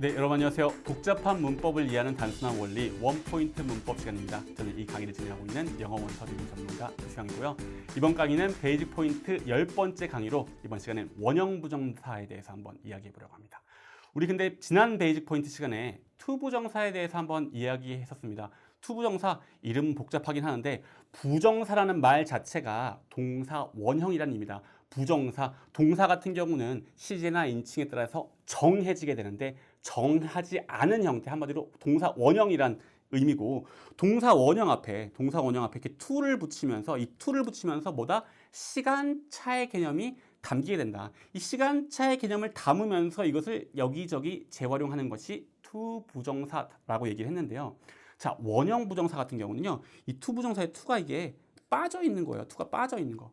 네, 여러분 안녕하세요. 복잡한 문법을 이해하는 단순한 원리 원포인트 문법 시간입니다. 저는 이 강의를 진행하고 있는 영어 원서 리뷰 전문가 조시영이고요. 이번 강의는 베이직 포인트 10번째 강의로 이번 시간엔 원형 부정사에 대해서 한번 이야기해 보려고 합니다. 우리 근데 지난 베이직 포인트 시간에 투부정사에 대해서 한번 이야기했었습니다. 투부정사 이름 복잡하긴 하는데 부정사라는 말 자체가 동사 원형이라는 의미입니다. 부정사, 동사 같은 경우는 시제나 인칭에 따라서 정해지게 되는데 정하지 않은 형태, 한마디로 동사 원형이란 의미고, 동사 원형 앞에 이렇게 to를 붙이면서, 이 to를 붙이면서 뭐다? 시간차의 개념이 담기게 된다. 이 시간차의 개념을 담으면서 이것을 여기저기 재활용하는 것이 to 부정사라고 얘기를 했는데요. 자, 원형 부정사 같은 경우는요, 이 to 부정사의 to가 이게 빠져 있는 거예요. to가 빠져 있는 거.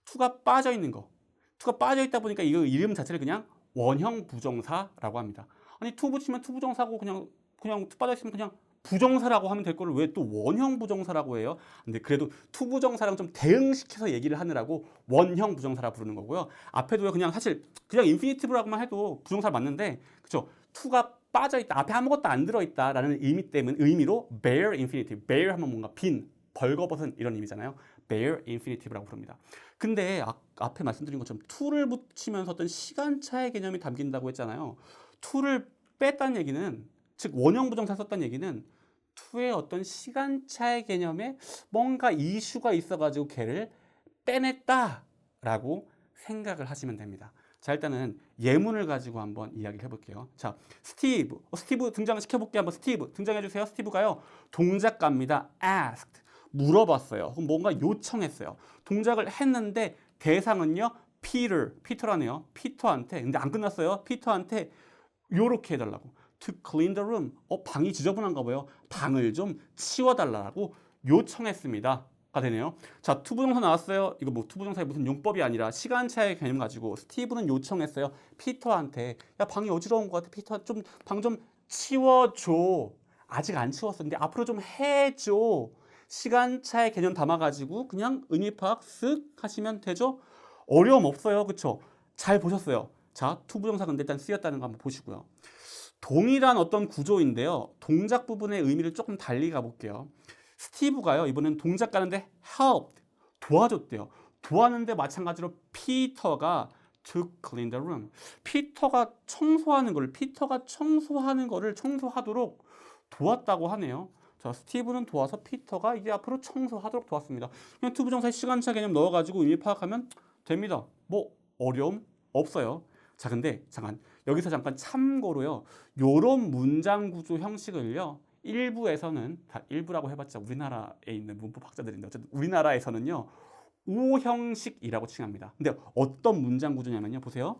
to가 빠져 있는 거. to가 빠져 있다 보니까 이거 이름 자체를 그냥 원형 부정사라고 합니다. 아니 to 붙이면 to 부정사고 그냥 to 빠져 있으면 그냥 부정사라고 하면 될 거를 왜 또 원형 부정사라고 해요? 근데 그래도 to 부정사랑 좀 대응시켜서 얘기를 하느라고 원형 부정사라 부르는 거고요. 앞에도 그냥 사실 그냥 인피니티브라고만 해도 부정사 맞는데, 그렇죠? to가 빠져 있다, 앞에 아무것도 안 들어 있다라는 의미로 bare infinitive, bare 하면 뭔가 빈, 벌거벗은 이런 의미잖아요. bare infinitive라고 부릅니다. 근데 앞에 말씀드린 것처럼 to를 붙이면서 어떤 시간차의 개념이 담긴다고 했잖아요. to를 뺐다는 얘기는, 즉 원형 부정사 썼다는 얘기는 to의 어떤 시간차의 개념에 뭔가 이슈가 있어가지고 걔를 빼냈다라고 생각을 하시면 됩니다. 자, 일단은 예문을 가지고 한번 이야기를 해볼게요. 자, 스티브 등장을 시켜볼게요. 한번 스티브 등장해주세요. 스티브가요, 동작갑니다. asked, 물어봤어요. 그럼 뭔가 요청했어요. 동작을 했는데 대상은요, 피터라네요. 피터한테, 근데 안 끝났어요. 피터한테 요렇게 해달라고. To clean the room. 방이 지저분한가 봐요. 방을 좀 치워달라고 요청했습니다. 가 되네요. 자, 투부정사 나왔어요. 이거 뭐 투부정사의 무슨 용법이 아니라 시간차의 개념 가지고 스티브는 요청했어요. 피터한테, 야, 방이 어지러운 것 같아. 피터, 좀 방 좀 치워줘. 아직 안 치웠었는데 앞으로 좀 해줘. 시간차의 개념 담아가지고 그냥 의미 파악 쓱 하시면 되죠. 어려움 없어요. 그쵸? 잘 보셨어요. 자, 투부정사 근데 일단 쓰였다는 거 한번 보시고요. 동일한 어떤 구조인데요. 동작 부분의 의미를 조금 달리 가볼게요. 스티브가요, 이번엔 동작 가는데 helped, 도와줬대요. 도왔는데 마찬가지로 피터가 to clean the room. 피터가 청소하는 거를 청소하도록 도왔다고 하네요. 자, 스티브는 도와서 피터가 이제 앞으로 청소하도록 도왔습니다. 그냥 투부정사의 시간차 개념 넣어가지고 의미 파악하면 됩니다. 뭐 어려움 없어요. 자, 근데 잠깐 여기서 잠깐 참고로요, 요런 문장 구조 형식을요, 일부에서는, 다 일부라고 해봤자 우리나라에 있는 문법 학자들인데 어쨌든 우리나라에서는요, O 형식이라고 칭합니다. 근데 어떤 문장 구조냐면요, 보세요.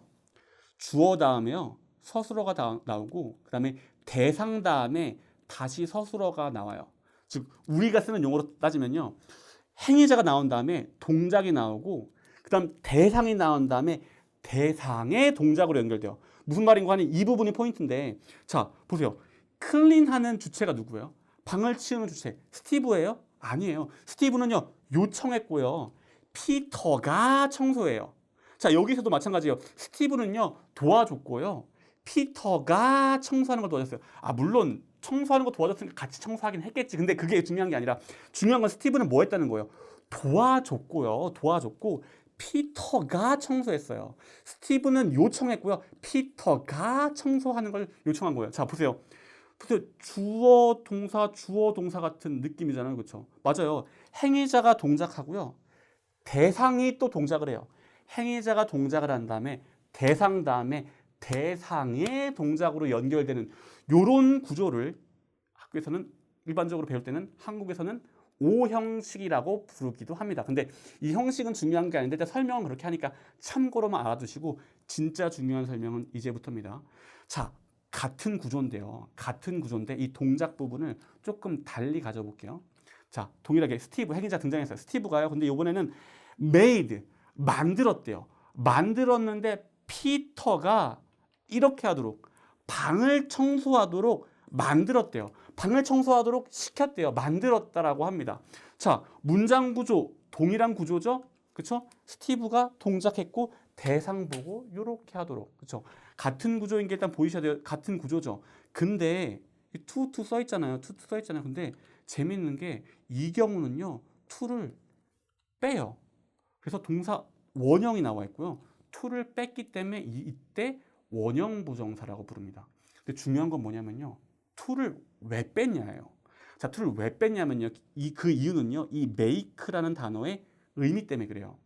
주어 다음에요, 서술어가 나오고 그 다음에 대상 다음에 다시 서술어가 나와요. 즉 우리가 쓰는 용어로 따지면요, 행위자가 나온 다음에 동작이 나오고 그 다음 대상이 나온 다음에 대상의 동작으로 연결돼요. 무슨 말인가 하니 이 부분이 포인트인데, 자 보세요. 클린하는 주체가 누구예요? 방을 치우는 주체 스티브예요? 아니에요. 스티브는요, 요청했고요, 피터가 청소해요. 자, 여기서도 마찬가지예요. 스티브는요, 도와줬고요, 피터가 청소하는 걸 도와줬어요. 물론 청소하는 거 도와줬으니까 같이 청소하긴 했겠지. 근데 그게 중요한 게 아니라, 중요한 건 스티브는 뭐 했다는 거예요? 도와줬고 피터가 청소했어요. 스티브는 요청했고요, 피터가 청소하는 걸 요청한 거예요. 자, 보세요. 주어 동사 같은 느낌이잖아요. 그렇죠? 맞아요. 행위자가 동작하고요, 대상이 또 동작을 해요. 행위자가 동작을 한 다음에 대상 다음에 대상의 동작으로 연결되는 요런 구조를 학교에서는 일반적으로 배울 때는, 한국에서는 O 형식이라고 부르기도 합니다. 근데 이 형식은 중요한 게 아닌데 일단 설명은 그렇게 하니까 참고로만 알아두시고, 진짜 중요한 설명은 이제부터입니다. 자, 같은 구조인데 이 동작 부분을 조금 달리 가져볼게요. 자, 동일하게 스티브, 행위자 등장했어요. 스티브가요, 근데 이번에는 made, 만들었대요. 만들었는데 피터가 이렇게 하도록, 방을 청소하도록 만들었대요. 방을 청소하도록 시켰대요. 만들었다라고 합니다. 자, 문장 구조 동일한 구조죠? 그쵸? 스티브가 동작했고 대상 보고 요렇게 하도록. 그쵸? 같은 구조인 게 일단 보이셔야 돼요. 같은 구조죠. 근데 to 써 있잖아요. to 써 있잖아요. 근데 재밌는 게 이 경우는요. to를 빼요. 그래서 동사 원형이 나와 있고요. to를 뺐기 때문에 이때 원형 부정사라고 부릅니다. 근데 중요한 건 뭐냐면요. to를 왜 뺐냐예요. 자, to를 왜 뺐냐면요. 그 이유는요. 이 make라는 단어의 의미 때문에 그래요.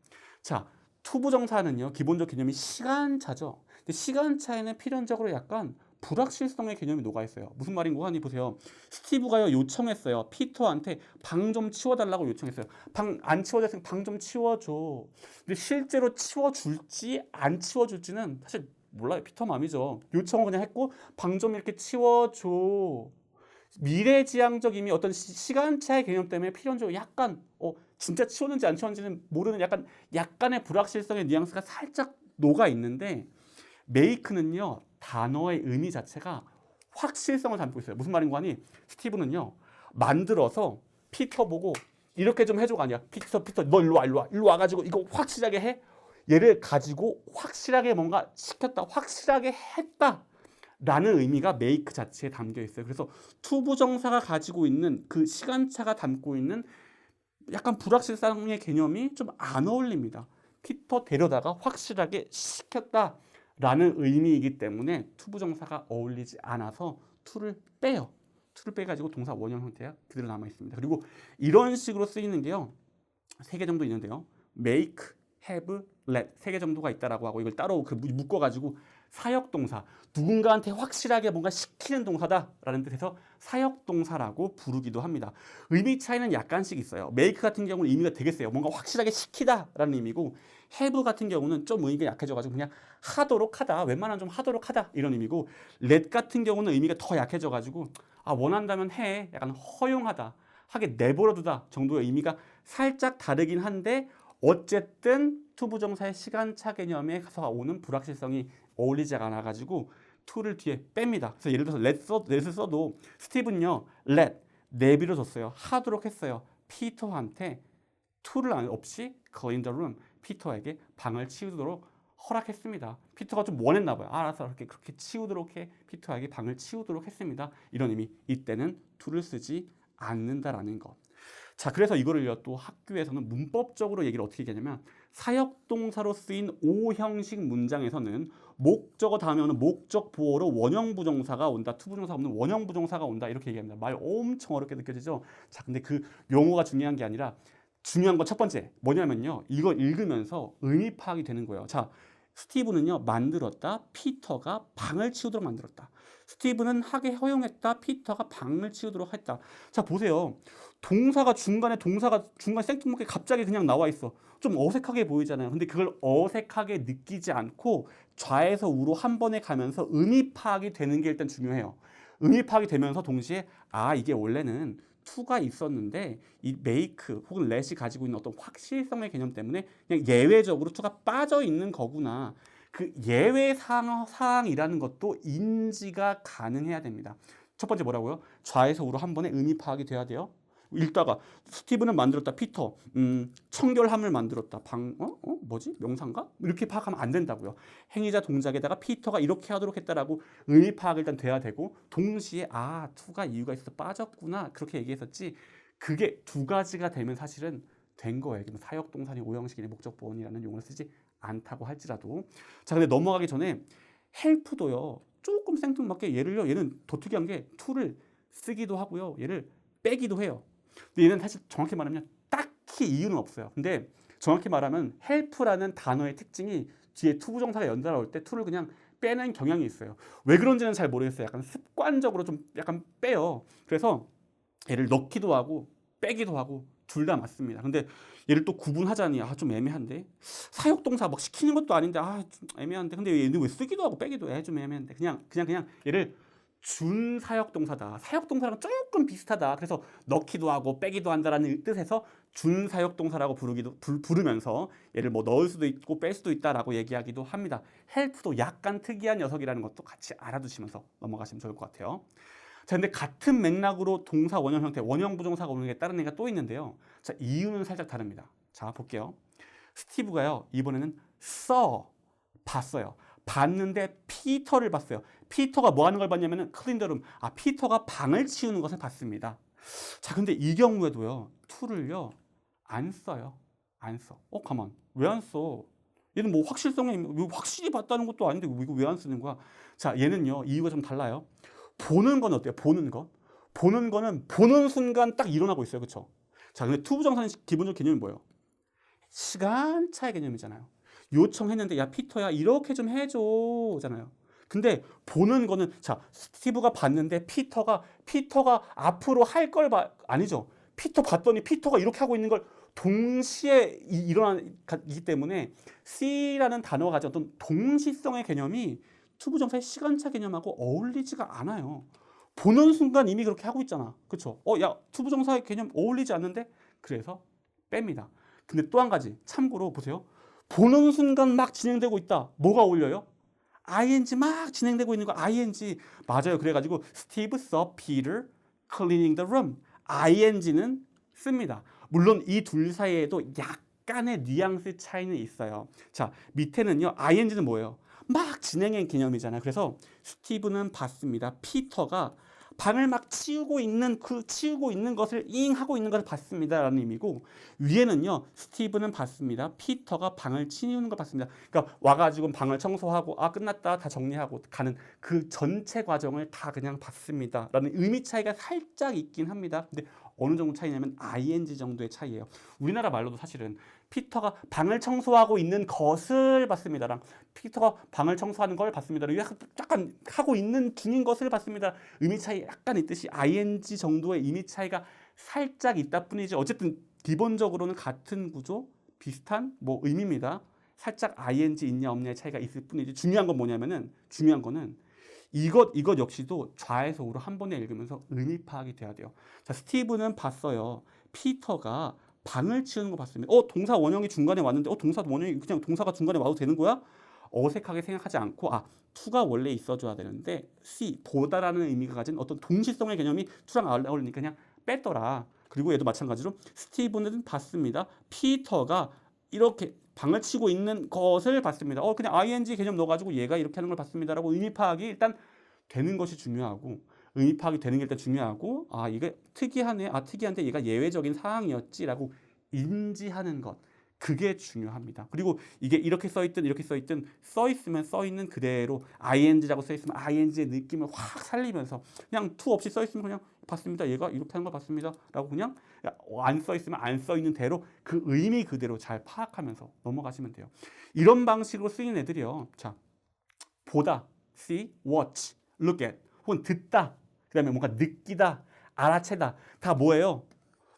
자, to 부정사는요. 기본적 개념이 시간차죠. 근데 시간차에는 필연적으로 약간 불확실성의 개념이 녹아 있어요. 무슨 말인고 하니 보세요. 스티브가요 요청했어요. 피터한테 방 좀 치워달라고 요청했어요. 방 안 치워졌으니까 방 좀 치워줘. 근데 실제로 치워줄지 안 치워줄지는 사실 몰라요. 피터 맘이죠. 요청을 그냥 했고 방 좀 이렇게 치워줘. 미래지향적임이 어떤 시간차의 개념 때문에 필연적으로 약간 진짜 치웠는지 안 치웠는지는 모르는 약간의 불확실성의 뉘앙스가 살짝 녹아 있는데 make는요 단어의 의미 자체가 확실성을 담고 있어요. 무슨 말인고 하니 스티브는요 만들어서 피터 보고 이렇게 좀 해줘가 아니야. 피터 너 일로 와가지고 이거 확실하게 해. 얘를 가지고 확실하게 뭔가 시켰다, 확실하게 했다 라는 의미가 make 자체에 담겨 있어요. 그래서 to 부정사가 가지고 있는 그 시간차가 담고 있는 약간 불확실성의 개념이 좀 안 어울립니다. 피터 데려다가 확실하게 시켰다 라는 의미이기 때문에 to 부정사가 어울리지 않아서 to를 빼요. to를 빼가지고 동사 원형 형태가 그대로 남아 있습니다. 그리고 이런 식으로 쓰이는 게요. 3개 정도 있는데요. make, have, let 3개 정도가 있다라고 하고 이걸 따로 묶어가지고 사역동사, 누군가한테 확실하게 뭔가 시키는 동사다라는 뜻에서 사역동사라고 부르기도 합니다. 의미 차이는 약간씩 있어요. make 같은 경우는 의미가 되게 세요. 뭔가 확실하게 시키다라는 의미고 have 같은 경우는 좀 의미가 약해져가지고 그냥 하도록 하다, 웬만하면 좀 하도록 하다 이런 의미고 let 같은 경우는 의미가 더 약해져가지고 원한다면 해, 약간 허용하다, 하게 내버려두다 정도의 의미가 살짝 다르긴 한데 어쨌든 to 부정사의 시간차 개념에서 오는 불확실성이 어울리지 않아가지고 to를 뒤에 뺍니다. 그래서 예를 들어서 let을 써도 스티븐요 let 내비를 줬어요. 하도록 했어요. 피터한테 to를 없이 clean the room 피터에게 방을 치우도록 허락했습니다. 피터가 좀 원했나 봐요. 알았어, 그렇게 치우도록 해. 피터에게 방을 치우도록 했습니다. 이런 의미. 이때는 to를 쓰지 않는다라는 것. 자, 그래서 이거를요 또 학교에서는 문법적으로 얘기를 어떻게 하냐면 사역동사로 쓰인 O 형식 문장에서는 목적어 다음에 오는 목적 보어로 원형 부정사가 온다, to 부정사 없는 원형 부정사가 온다 이렇게 얘기합니다. 말 엄청 어렵게 느껴지죠? 자, 근데 그 용어가 중요한 게 아니라 중요한 건 첫 번째 뭐냐면요 이거 읽으면서 의미 파악이 되는 거예요. 자, 스티브는요 만들었다, 피터가 방을 치우도록 만들었다. 스티브는 하게 허용했다, 피터가 방을 치우도록 했다. 자, 보세요. 동사가 중간에 생뚱맞게 갑자기 그냥 나와 있어. 좀 어색하게 보이잖아요. 근데 그걸 어색하게 느끼지 않고 좌에서 우로 한 번에 가면서 의미 파악이 되는 게 일단 중요해요. 의미 파악이 되면서 동시에 이게 원래는 to가 있었는데 이 make 혹은 let이 가지고 있는 어떤 확실성의 개념 때문에 그냥 예외적으로 to가 빠져 있는 거구나. 그 예외 사항이라는 것도 인지가 가능해야 됩니다. 첫 번째 뭐라고요? 좌에서 우로 한 번에 의미 파악이 돼야 돼요. 읽다가 스티브는 만들었다, 피터 청결함을 만들었다, 뭐지? 명사인가? 이렇게 파악하면 안 된다고요. 행위자 동작에다가 피터가 이렇게 하도록 했다라고 의미 파악이 일단 돼야 되고 동시에 to가 이유가 있어서 빠졌구나 그렇게 얘기했었지. 그게 두 가지가 되면 사실은 된 거예요. 사역동사니 오형식이니 목적보원이라는 용어를 쓰지 않다고 할지라도. 자, 근데 넘어가기 전에 help도요 조금 생뚱맞게 얘는 더 특이한 게 to를 쓰기도 하고요 얘를 빼기도 해요. 근데 얘는 사실 정확히 말하면 딱히 이유는 없어요. 근데 정확히 말하면 help라는 단어의 특징이 뒤에 to 부정사가 연달아 올 때 to를 그냥 빼는 경향이 있어요. 왜 그런지는 잘 모르겠어요. 약간 습관적으로 좀 약간 빼요. 그래서 얘를 넣기도 하고 빼기도 하고 둘 다 맞습니다. 근데 얘를 또 구분하자니 좀 애매한데 사역동사 막 시키는 것도 아닌데 좀 애매한데 근데 얘는 왜 쓰기도 하고 빼기도 해 좀 애매한데 그냥 얘를 준사역동사다. 사역동사랑 조금 비슷하다. 그래서 넣기도 하고 빼기도 한다라는 뜻에서 준사역동사라고 부르면서 얘를 뭐 넣을 수도 있고 뺄 수도 있다라고 얘기하기도 합니다. help도 약간 특이한 녀석이라는 것도 같이 알아두시면서 넘어가시면 좋을 것 같아요. 자, 근데 같은 맥락으로 동사 원형 형태, 원형 부정사가 오는 게 다른 애가 또 있는데요. 자, 이유는 살짝 다릅니다. 자, 볼게요. 스티브가요 이번에는 봤어요. 봤는데 피터를 봤어요. 피터가 뭐 하는 걸 봤냐면은 클린더룸. 피터가 방을 치우는 것을 봤습니다. 자, 근데 이 경우에도요. to를요. 안 써요. 안 써. 가만. 왜 안 써? 얘는 뭐 확실성에 확실히 봤다는 것도 아닌데 이거 왜 안 쓰는 거야? 자, 얘는요. 이유가 좀 달라요. 보는 건 어때요? 보는 거. 보는 거는 보는 순간 딱 일어나고 있어요. 그렇죠? 자, 근데 투부정사는 기본적 개념이 뭐예요? 시간차의 개념이잖아요. 요청했는데 야 피터야 이렇게 좀 해줘잖아요. 근데 보는 거는 자 스티브가 봤는데 피터가 앞으로 할 걸 아니죠. 피터 봤더니 피터가 이렇게 하고 있는 걸 동시에 일어나기 때문에 C라는 단어가 가진 어떤 동시성의 개념이 투부정사의 시간차 개념하고 어울리지가 않아요. 보는 순간 이미 그렇게 하고 있잖아. 그렇죠? 야 투부정사의 개념 어울리지 않는데 그래서 뺍니다. 근데 또 한 가지 참고로 보세요. 보는 순간 막 진행되고 있다. 뭐가 어울려요? ing 막 진행되고 있는 거 ing 맞아요. 그래가지고 Steve saw Peter cleaning the room. ing는 씁니다. 물론 이 둘 사이에도 약간의 뉘앙스 차이는 있어요. 자 밑에는요 ing는 뭐예요? 막 진행의 개념이잖아요. 그래서 스티브는 봤습니다. 피터가 방을 막 치우고 있는 것을 하고 있는 것을 봤습니다라는 의미고 위에는요 스티브는 봤습니다. 피터가 방을 치우는 걸 봤습니다. 그러니까 와가지고 방을 청소하고 끝났다 다 정리하고 가는 그 전체 과정을 다 그냥 봤습니다라는 의미 차이가 살짝 있긴 합니다. 근데 어느 정도 차이냐면 ing 정도의 차이예요. 우리나라 말로도 사실은 피터가 방을 청소하고 있는 것을 봤습니다랑 피터가 방을 청소하는 걸 봤습니다랑 약간 하고 있는 중인 것을 봤습니다. 의미 차이 약간 있듯이 ing 정도의 의미 차이가 살짝 있다 뿐이지 어쨌든 기본적으로는 같은 구조 비슷한 뭐 의미입니다. 살짝 ing 있냐 없냐의 차이가 있을 뿐이지 중요한 건 뭐냐면은 중요한 거는 이것 역시도 좌에서 우로 한 번에 읽으면서 의미 파악이 돼야 돼요. 자, 스티브는 봤어요. 피터가 방을 치우는 거 봤습니다. 동사 원형이 중간에 왔는데 동사 원형이 그냥 동사가 중간에 와도 되는 거야? 어색하게 생각하지 않고 to가 원래 있어줘야 되는데 see, 보다라는 의미가 가진 어떤 동시성의 개념이 to랑 어울리니까 그냥 뺐더라. 그리고 얘도 마찬가지로 스티브는 봤습니다. 피터가 이렇게 방을 치고 있는 것을 봤습니다. 그냥 ing 개념 넣어가지고 얘가 이렇게 하는 걸 봤습니다라고 의미 파악이 일단 되는 것이 중요하고 의미 파악이 되는 게 일단 중요하고 이게 특이하네. 특이한데 얘가 예외적인 사항이었지라고 인지하는 것. 그게 중요합니다. 그리고 이게 이렇게 써있든 이렇게 써있든 써있으면 써있는 그대로 ing라고 써있으면 ing의 느낌을 확 살리면서 그냥 to 없이 써있으면 그냥 봤습니다. 얘가 이렇게 하는 걸 봤습니다. 라고 그냥 안 써있으면 안 써있는 대로 그 의미 그대로 잘 파악하면서 넘어가시면 돼요. 이런 방식으로 쓰이는 애들이요. 자, 보다, see, watch, look at 혹은 듣다, 그 다음에 뭔가 느끼다, 알아채다 다 뭐예요?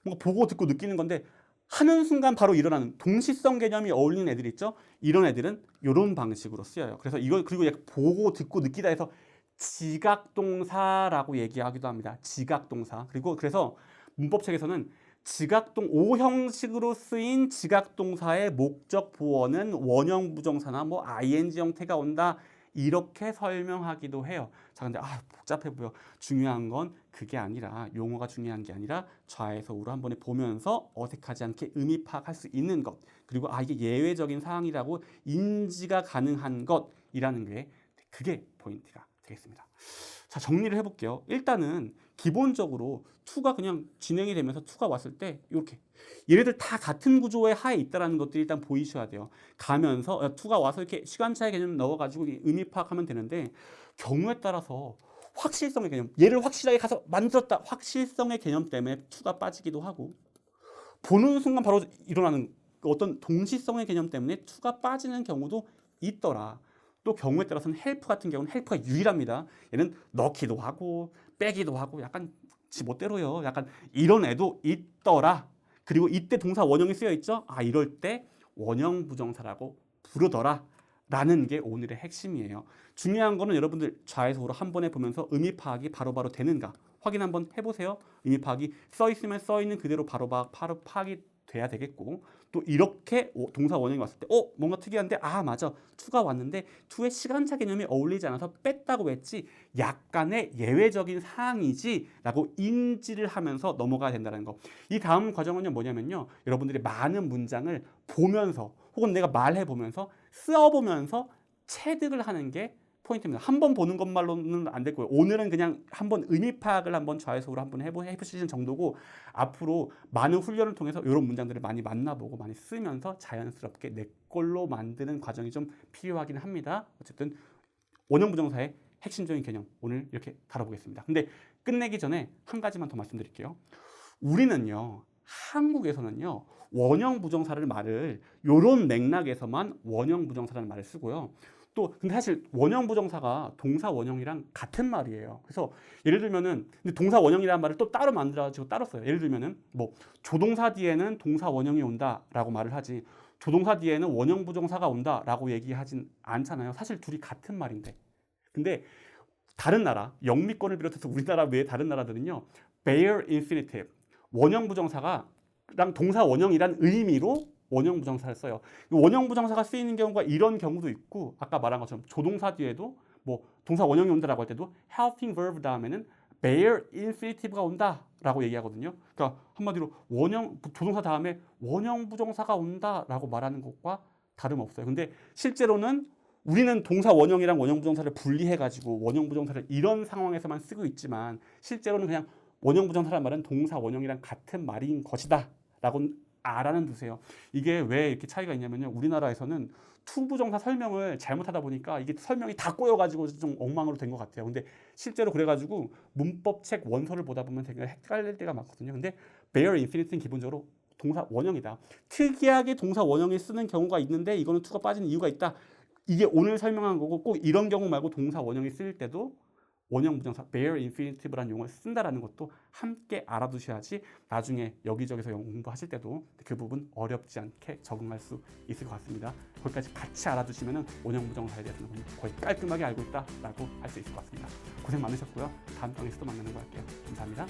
뭔가 보고 듣고 느끼는 건데 하는 순간 바로 일어나는 동시성 개념이 어울리는 애들 있죠? 이런 애들은 이런 방식으로 쓰여요. 그래서 그리고 보고 듣고 느끼다 해서 지각동사라고 얘기하기도 합니다. 지각동사. 그래서 문법책에서는 O 형식으로 쓰인 지각동사의 목적 보어는 원형 부정사나 뭐 ing 형태가 온다. 이렇게 설명하기도 해요. 자, 근데 복잡해 보여. 중요한 건 그게 아니라 용어가 중요한 게 아니라 좌에서 우로 한 번에 보면서 어색하지 않게 의미 파악할 수 있는 것. 그리고 이게 예외적인 사항이라고 인지가 가능한 것이라는 게 그게 포인트가 되겠습니다. 자, 정리를 해볼게요. 일단은 기본적으로 to가 그냥 진행이 되면서 to가 왔을 때 이렇게 얘네들 다 같은 구조의 하에 있다는 것들이 일단 보이셔야 돼요. 가면서 to가 와서 이렇게 시간차의 개념 넣어가지고 의미 파악하면 되는데 경우에 따라서 확실성의 개념, 얘를 확실하게 가서 만들었다. 확실성의 개념 때문에 to가 빠지기도 하고 보는 순간 바로 일어나는 어떤 동시성의 개념 때문에 to가 빠지는 경우도 있더라. 또 경우에 따라서는 help 같은 경우는 help가 유일합니다. 얘는 넣기도 하고 빼기도 하고 약간 지멋대로요. 약간 이런 애도 있더라. 그리고 이때 동사 원형이 쓰여 있죠. 이럴 때 원형 부정사라고 부르더라. 라는 게 오늘의 핵심이에요. 중요한 거는 여러분들 좌에서 우로 한 번에 보면서 의미 파악이 바로바로 되는가 확인 한번 해보세요. 의미 파악이 써있으면 써있는 그대로 바로 파악이 돼야 되겠고 또 이렇게 동사 원형이 왔을 때 뭔가 특이한데 맞아 to가 왔는데 to의 시간차 개념이 어울리지 않아서 뺐다고 했지 약간의 예외적인 사항이지 라고 인지를 하면서 넘어가야 된다는 거. 이 다음 과정은요 뭐냐면요 여러분들이 많은 문장을 보면서 혹은 내가 말해보면서 써보면서 체득을 하는 게 포인트입니다. 한 번 보는 것만로는 안 될 거예요. 오늘은 그냥 한번 의미 파악을 한번 좌회속으로 한번 해보시는 정도고 앞으로 많은 훈련을 통해서 이런 문장들을 많이 만나보고 많이 쓰면서 자연스럽게 내 걸로 만드는 과정이 좀 필요하긴 합니다. 어쨌든 원형 부정사의 핵심적인 개념 오늘 이렇게 다뤄보겠습니다. 근데 끝내기 전에 한 가지만 더 말씀드릴게요. 우리는요, 한국에서는요, 원형 부정사를 말을 요런 맥락에서만 원형 부정사라는 말을 쓰고요. 또 근데 사실 원형 부정사가 동사 원형이랑 같은 말이에요. 그래서 예를 들면은 근데 동사 원형이라는 말을 또 따로 만들어가지고 따로 써요. 예를 들면은 뭐 조동사 뒤에는 동사 원형이 온다라고 말을 하지 조동사 뒤에는 원형 부정사가 온다라고 얘기하진 않잖아요. 사실 둘이 같은 말인데. 근데 다른 나라, 영미권을 비롯해서 우리나라 외에 다른 나라들은요, bare infinitive 원형 부정사가 랑 동사 원형이란 의미로 원형 부정사를 써요. 원형 부정사가 쓰이는 경우가 이런 경우도 있고 아까 말한 것처럼 조동사 뒤에도 뭐 동사 원형이 온다라고 할 때도 helping verb 다음에는 bare infinitive가 온다라고 얘기하거든요. 그러니까 한마디로 원형 조동사 다음에 원형 부정사가 온다라고 말하는 것과 다름없어요. 근데 실제로는 우리는 동사 원형이랑 원형 부정사를 분리해 가지고 원형 부정사를 이런 상황에서만 쓰고 있지만 실제로는 그냥 원형 부정사란 말은 동사 원형이랑 같은 말인 것이다 라고 알아는 두세요. 이게 왜 이렇게 차이가 있냐면요. 우리나라에서는 투부정사 설명을 잘못하다 보니까 이게 설명이 다 꼬여가지고 좀 엉망으로 된 것 같아요. 근데 실제로 그래가지고 문법책 원서를 보다 보면 되게 헷갈릴 때가 많거든요. 근데 bare infinity는 기본적으로 동사 원형이다. 특이하게 동사 원형을 쓰는 경우가 있는데 이거는 투가 빠지는 이유가 있다. 이게 오늘 설명한 거고 꼭 이런 경우 말고 동사 원형이 쓰일 때도 원형 부정사 bare infinitive라는 용어를 쓴다라는 것도 함께 알아두셔야지 나중에 여기저기서 공부하실 때도 그 부분 어렵지 않게 적응할 수 있을 것 같습니다. 거기까지 같이 알아두시면 원형 부정사에 대해서는 거의 깔끔하게 알고 있다라고 할 수 있을 것 같습니다. 고생 많으셨고요. 다음 강의에서 또 만나는 거 할게요. 감사합니다.